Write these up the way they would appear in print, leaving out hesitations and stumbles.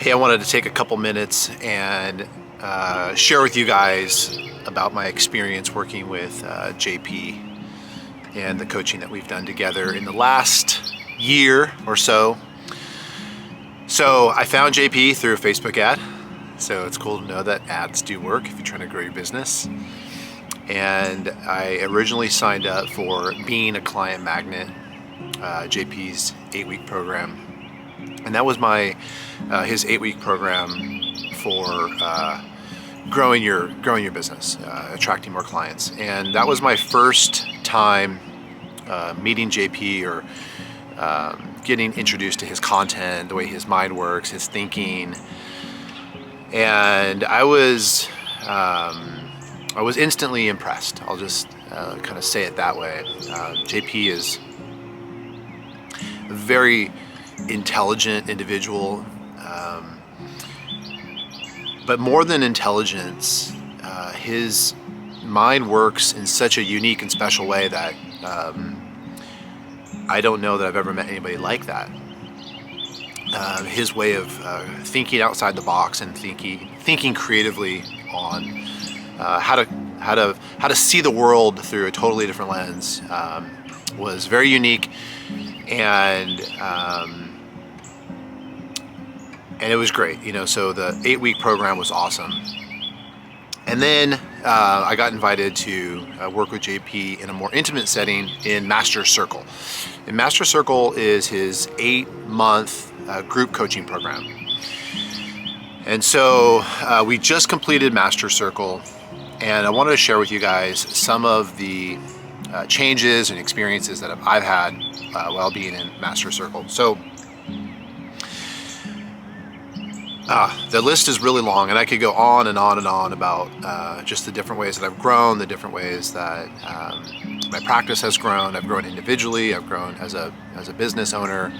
Hey, I wanted to take a couple minutes and share with you guys about my experience working with JP and the coaching that we've done together in the last year or so. So I found JP through a Facebook ad. So it's cool to know that ads do work if you're trying to grow your business. And I originally signed up for Being a Client Magnet, JP's 8-week program. And that was his 8-week program for growing your business, attracting more clients. And that was my first time meeting JP or getting introduced to his content, the way his mind works, his thinking. And I was instantly impressed. I'll just kind of say it that way. JP is a very intelligent individual, but more than intelligence, his mind works in such a unique and special way that I don't know that I've ever met anybody like that. His way of thinking outside the box and thinking creatively on how to see the world through a totally different lens was very unique, and it was great, so the 8-week program was awesome. And then I got invited to work with JP in a more intimate setting in Master Circle. And Master Circle is his 8-month group coaching program. And so we just completed Master Circle, and I wanted to share with you guys some of the changes and experiences that I've had while being in Master Circle. So the list is really long, and I could go on and on and on about just the different ways that I've grown, the different ways that my practice has grown. I've grown individually, I've grown as a business owner.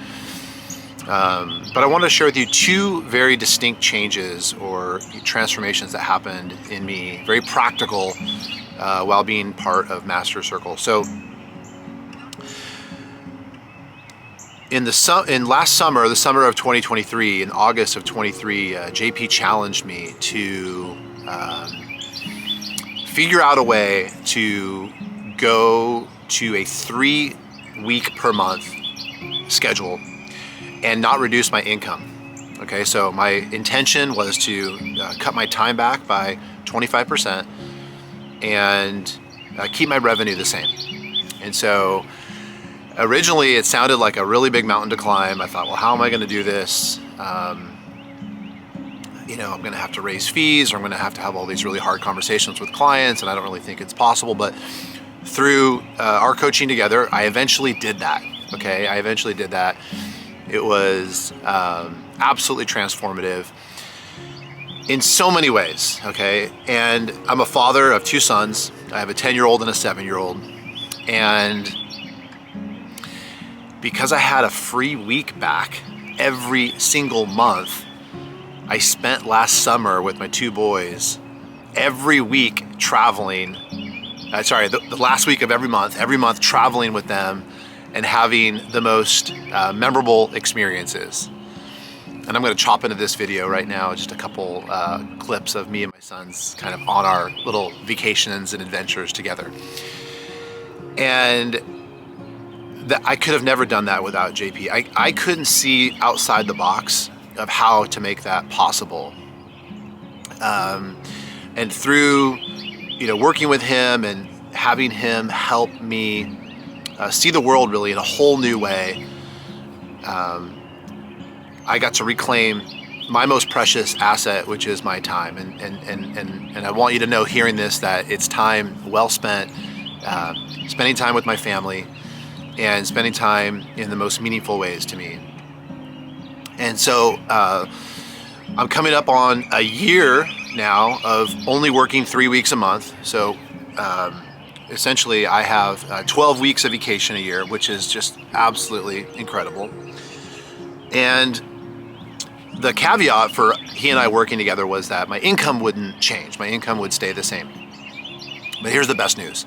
But I wanted to share with you 2 very distinct changes or transformations that happened in me, very practical, while being part of Master Circle. So in last summer, the summer of 2023, in August of 23, JP challenged me to figure out a way to go to a 3-week per month schedule and not reduce my income. Okay, so my intention was to cut my time back by 25% and keep my revenue the same. And so originally it sounded like a really big mountain to climb. I thought, well, how am I going to do this? I'm going to have to raise fees, or I'm going to have all these really hard conversations with clients, and I don't really think it's possible. But through our coaching together, I eventually did that. Okay, I eventually did that. It was absolutely transformative in so many ways, okay? And I'm a father of 2 sons. I have a 10-year-old and a 7-year-old. And because I had a free week back every single month, I spent last summer with my 2 boys every week traveling. The last week of every month traveling with them and having the most memorable experiences. And I'm going to chop into this video right now, just a couple clips of me and my sons kind of on our little vacations and adventures together. And I could have never done that without JP. I couldn't see outside the box of how to make that possible. And through working with him and having him help me see the world really in a whole new way, I got to reclaim my most precious asset, which is my time. And I want you to know, hearing this, that it's time well spent, spending time with my family and spending time in the most meaningful ways to me. And so I'm coming up on a year now of only working 3 weeks a month. So essentially I have 12 weeks of vacation a year, which is just absolutely incredible. And the caveat for he and I working together was that my income wouldn't change. My income would stay the same. But here's the best news.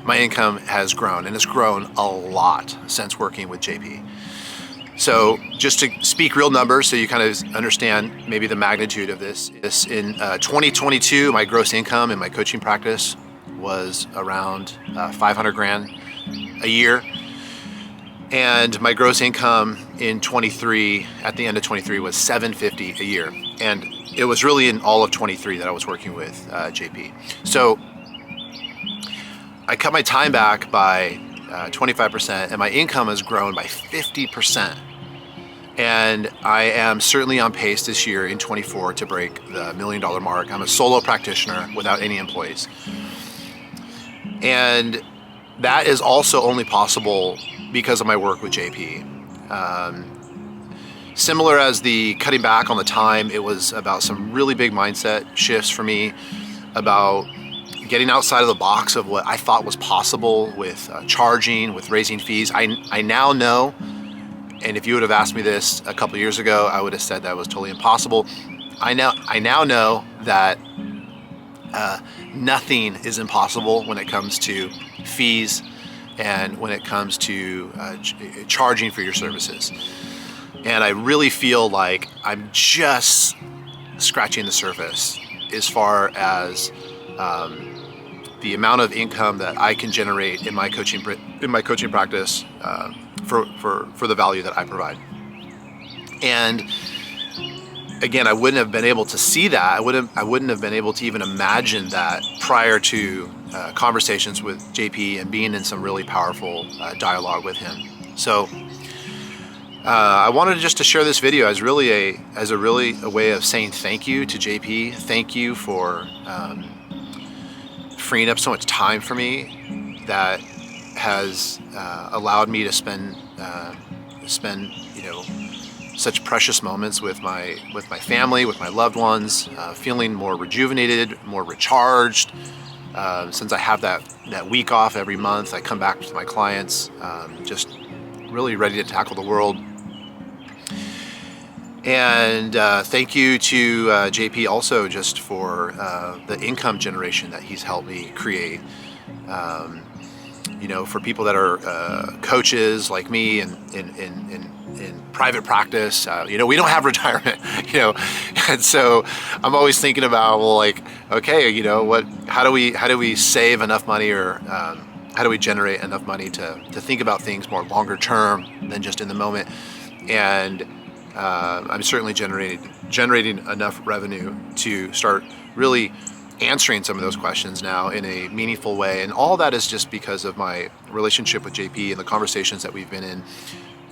My income has grown, and it's grown a lot since working with JP. So just to speak real numbers so you kind of understand maybe the magnitude of this. In 2022, my gross income in my coaching practice was around 500 grand a year. And my gross income in 23, at the end of 23, was 750 a year. And it was really in all of 23 that I was working with JP. So I cut my time back by 25%, and my income has grown by 50%. And I am certainly on pace this year in 24 to break the $1 million mark. I'm a solo practitioner without any employees. And that is also only possible because of my work with JP. Similar as the cutting back on the time, it was about some really big mindset shifts for me, about getting outside of the box of what I thought was possible with charging, with raising fees. I now know, and if you would have asked me this a couple years ago, I would have said that was totally impossible. I now know that nothing is impossible when it comes to fees and when it comes to charging for your services. And I really feel like I'm just scratching the surface as far as the amount of income that I can generate in my coaching practice for the value that I provide. And again, I wouldn't have been able to see that. I wouldn't have been able to even imagine that prior to conversations with JP and being in some really powerful dialogue with him. So I wanted just to share this video as a way of saying thank you to JP. Thank you for freeing up so much time for me that has allowed me to spend such precious moments with my family, with my loved ones, feeling more rejuvenated, more recharged. Since I have that week off every month, I come back to my clients just really ready to tackle the world. And thank you to JP also just for the income generation that he's helped me create. For people that are coaches like me and in private practice, we don't have retirement, and so I'm always thinking about, okay, how do we save enough money, or how do we generate enough money to think about things more longer term than just in the moment. And I'm certainly generating enough revenue to start really answering some of those questions now in a meaningful way. And all that is just because of my relationship with JP and the conversations that we've been in,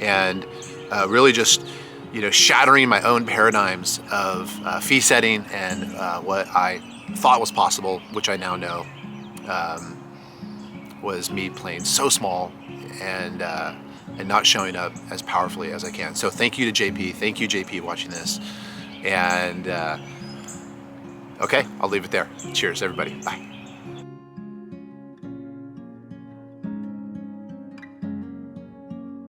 and really just shattering my own paradigms of fee setting and what I thought was possible, which I now know was me playing so small and not showing up as powerfully as I can. So thank you to JP. Thank you, JP, watching this. And okay, I'll leave it there. Cheers, everybody. Bye.